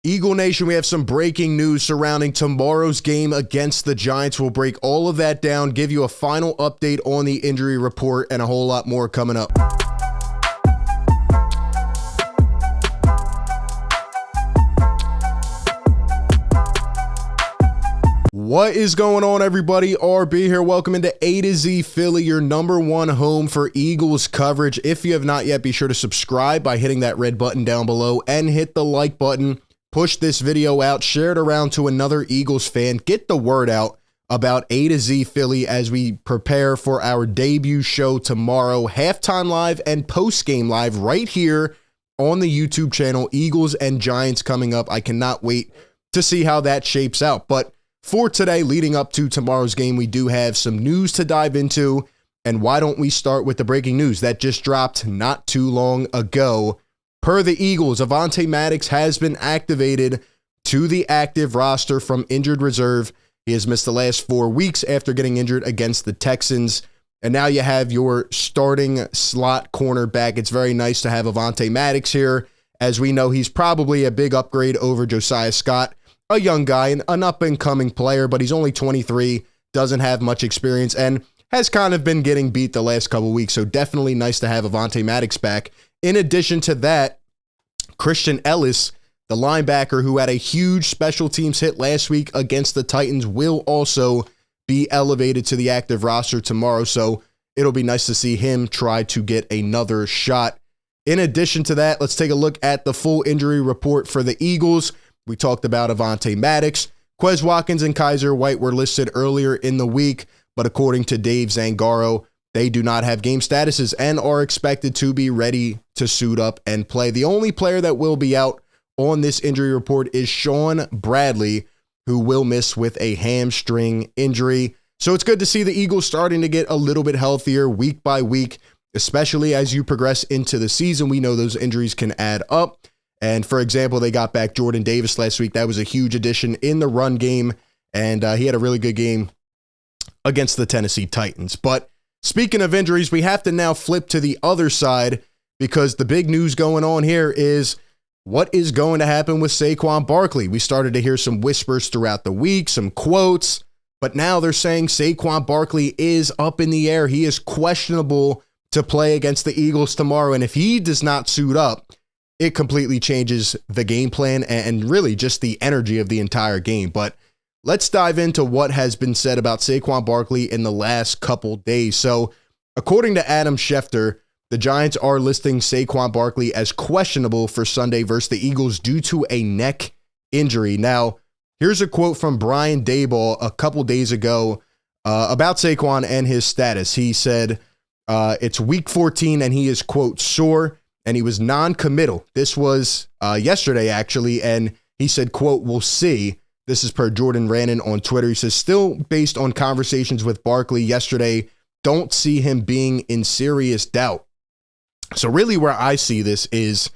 Eagle Nation, we have some breaking news surrounding tomorrow's game against the Giants. We'll break all of that down, give you a final update on the injury report, and a whole lot more coming up. What is going on, everybody? RB here. Welcome into A to Z Philly, your number one home for Eagles coverage. If you have not yet, be sure to subscribe by hitting that red button down below and hit the like button. Push this video out, share it around to another Eagles fan. Get the word out about A to Z Philly as we prepare for our debut show tomorrow. Halftime live and post-game live right here on the YouTube channel. Eagles and Giants coming up. I cannot wait to see how that shapes out. But for today, leading up to tomorrow's game, we do have some news to dive into. And why don't we start with the breaking news that just dropped not too long ago? Per the Eagles, Avante Maddox has been activated to the active roster from injured reserve. He has missed the last 4 weeks after getting injured against the Texans. And now you have your starting slot cornerback. It's very nice to have Avante Maddox here. As we know, he's probably a big upgrade over Josiah Scott. A young guy, an up-and-coming player, but he's only 23, doesn't have much experience, and has kind of been getting beat the last couple weeks, so definitely nice to have Avante Maddox back. In addition to that, Christian Ellis, the linebacker who had a huge special teams hit last week against the Titans, will also be elevated to the active roster tomorrow, so it'll be nice to see him try to get another shot. In addition to that, let's take a look at the full injury report for the Eagles. We talked about Avante Maddox. Quez Watkins and Kaiser White were listed earlier in the week, but according to Dave Zangaro, they do not have game statuses and are expected to be ready to suit up and play. The only player that will be out on this injury report is Shaun Bradley, who will miss with a hamstring injury. So it's good to see the Eagles starting to get a little bit healthier week by week, especially as you progress into the season. We know those injuries can add up. And for example, they got back Jordan Davis last week. That was a huge addition in the run game, and he had a really good game against the Tennessee Titans. But speaking of injuries, we have to now flip to the other side because the big news going on here is what is going to happen with Saquon Barkley. We started to hear some whispers throughout the week, some quotes, but now they're saying Saquon Barkley is up in the air. He is questionable to play against the Eagles tomorrow, and if he does not suit up, it completely changes the game plan and really just the energy of the entire game. But let's dive into what has been said about Saquon Barkley in the last couple days. So according to Adam Schefter, the Giants are listing Saquon Barkley as questionable for Sunday versus the Eagles due to a neck injury. Now, here's a quote from Brian Daboll a couple days ago about Saquon and his status. He said, it's week 14 and he is, quote, sore. And he was non-committal. This was yesterday, actually, and he said, quote, we'll see. This is per Jordan Rannon on Twitter. He says, still based on conversations with Barkley yesterday, don't see him being in serious doubt. So really where I see this is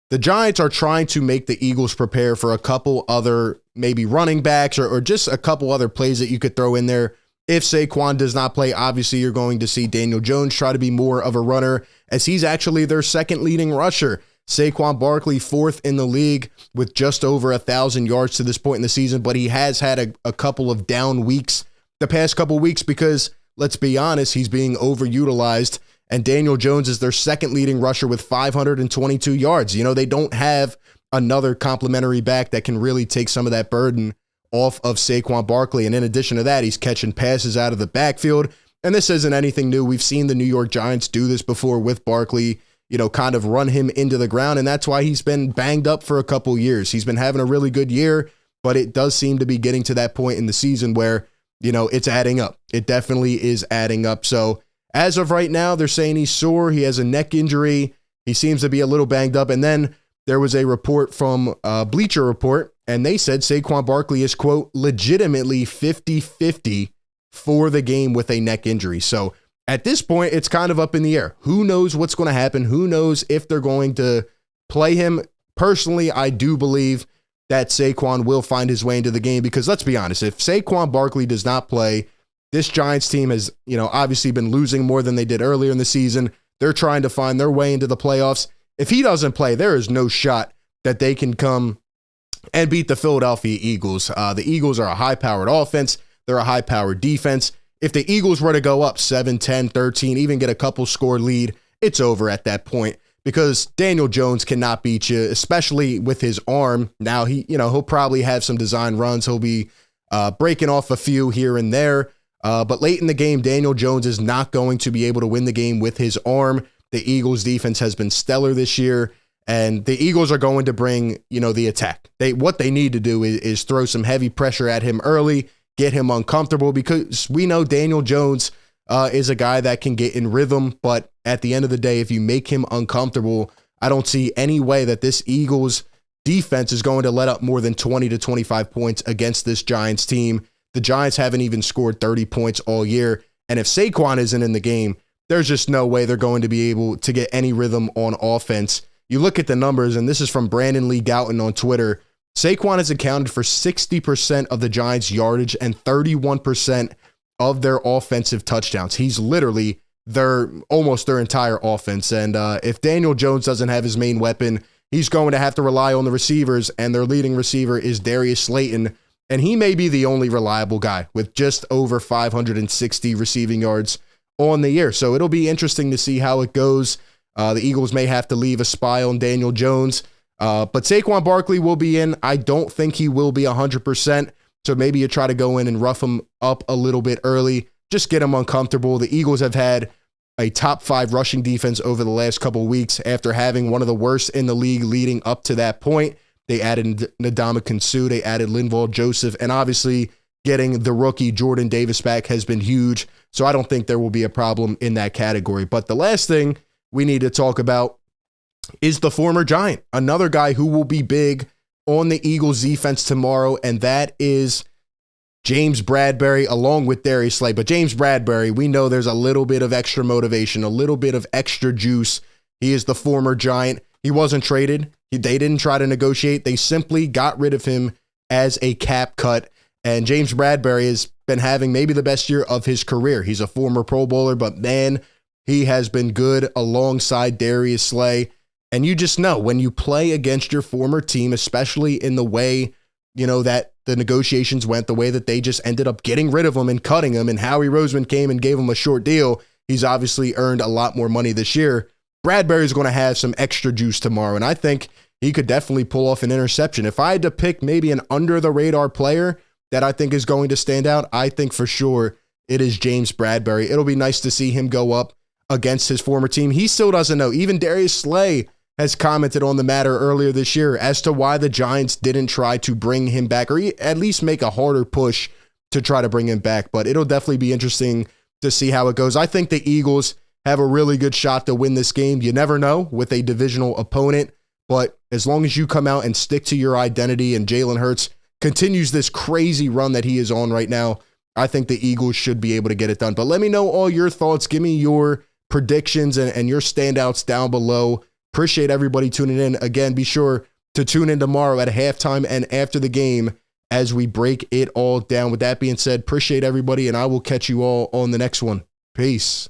the Giants are trying to make the Eagles prepare for a couple other maybe running backs or just a couple other plays that you could throw in there. If Saquon does not play, obviously you're going to see Daniel Jones try to be more of a runner as he's actually their second leading rusher. Saquon Barkley, fourth in the league with just over 1,000 yards to this point in the season, but he has had a couple of down weeks the past couple weeks because, let's be honest, he's being overutilized, and Daniel Jones is their second leading rusher with 522 yards. You know, they don't have another complimentary back that can really take some of that burden off of Saquon Barkley. And in addition to that, he's catching passes out of the backfield. And this isn't anything new. We've seen the New York Giants do this before with Barkley, you know, kind of run him into the ground. And that's why he's been banged up for a couple years. He's been having a really good year, but it does seem to be getting to that point in the season where, you know, it's adding up. It definitely is adding up. So as of right now, they're saying he's sore. He has a neck injury. He seems to be a little banged up. And then there was a report from Bleacher Report, and they said Saquon Barkley is, quote, legitimately 50-50 for the game with a neck injury. So at this point, it's kind of up in the air. Who knows what's going to happen? Who knows if they're going to play him? Personally, I do believe that Saquon will find his way into the game because let's be honest, if Saquon Barkley does not play, this Giants team has, you know, obviously been losing more than they did earlier in the season. They're trying to find their way into the playoffs. If he doesn't play, there is no shot that they can come and beat the Philadelphia Eagles. The Eagles are a high-powered offense. They're a high-powered defense. If the Eagles were to go up 7, 10, 13, even get a couple score lead, it's over at that point because Daniel Jones cannot beat you, especially with his arm. Now, he'll probably have some design runs. He'll be breaking off a few here and there. But late in the game, Daniel Jones is not going to be able to win the game with his arm. The Eagles defense has been stellar this year, and the Eagles are going to bring, the attack. What they need to do is throw some heavy pressure at him early, get him uncomfortable, because we know Daniel Jones is a guy that can get in rhythm, but at the end of the day, if you make him uncomfortable, I don't see any way that this Eagles defense is going to let up more than 20 to 25 points against this Giants team. The Giants haven't even scored 30 points all year, and if Saquon isn't in the game, there's just no way they're going to be able to get any rhythm on offense. You look at the numbers, and this is from Brandon Lee Gouton on Twitter. Saquon has accounted for 60% of the Giants' yardage and 31% of their offensive touchdowns. He's literally almost their entire offense. And if Daniel Jones doesn't have his main weapon, he's going to have to rely on the receivers, and their leading receiver is Darius Slayton. And he may be the only reliable guy with just over 560 receiving yards on the year. So it'll be interesting to see how it goes. The Eagles may have to leave a spy on Daniel Jones, but Saquon Barkley will be in. I don't think he will be 100%. So maybe you try to go in and rough him up a little bit early, just get him uncomfortable. The Eagles have had a top 5 rushing defense over the last couple of weeks after having one of the worst in the league leading up to that point. They added Ndamukong Suh, they added Linval Joseph, and obviously getting the rookie Jordan Davis back has been huge. So I don't think there will be a problem in that category. But the last thing we need to talk about is the former Giant, another guy who will be big on the Eagles defense tomorrow, and that is James Bradberry along with Darius Slay. But James Bradberry, we know there's a little bit of extra motivation, a little bit of extra juice. He is the former Giant. He wasn't traded. They didn't try to negotiate. They simply got rid of him as a cap cut. And James Bradberry has been having maybe the best year of his career. He's a former Pro Bowler, but man, he has been good alongside Darius Slay. And you just know when you play against your former team, especially in the way, that the negotiations went, the way that they just ended up getting rid of him and cutting him, and Howie Roseman came and gave him a short deal. He's obviously earned a lot more money this year. Bradberry is going to have some extra juice tomorrow, and I think he could definitely pull off an interception. If I had to pick maybe an under-the-radar player that I think is going to stand out, I think for sure it is James Bradberry. It'll be nice to see him go up against his former team. He still doesn't know. Even Darius Slay has commented on the matter earlier this year as to why the Giants didn't try to bring him back, or at least make a harder push to try to bring him back. But it'll definitely be interesting to see how it goes. I think the Eagles have a really good shot to win this game. You never know with a divisional opponent, but as long as you come out and stick to your identity and Jalen Hurts continues this crazy run that he is on right now, I think the Eagles should be able to get it done. But let me know all your thoughts. Give me your predictions and your standouts down below. Appreciate everybody tuning in. Again, be sure to tune in tomorrow at halftime and after the game as we break it all down. With that being said, appreciate everybody, and I will catch you all on the next one. Peace.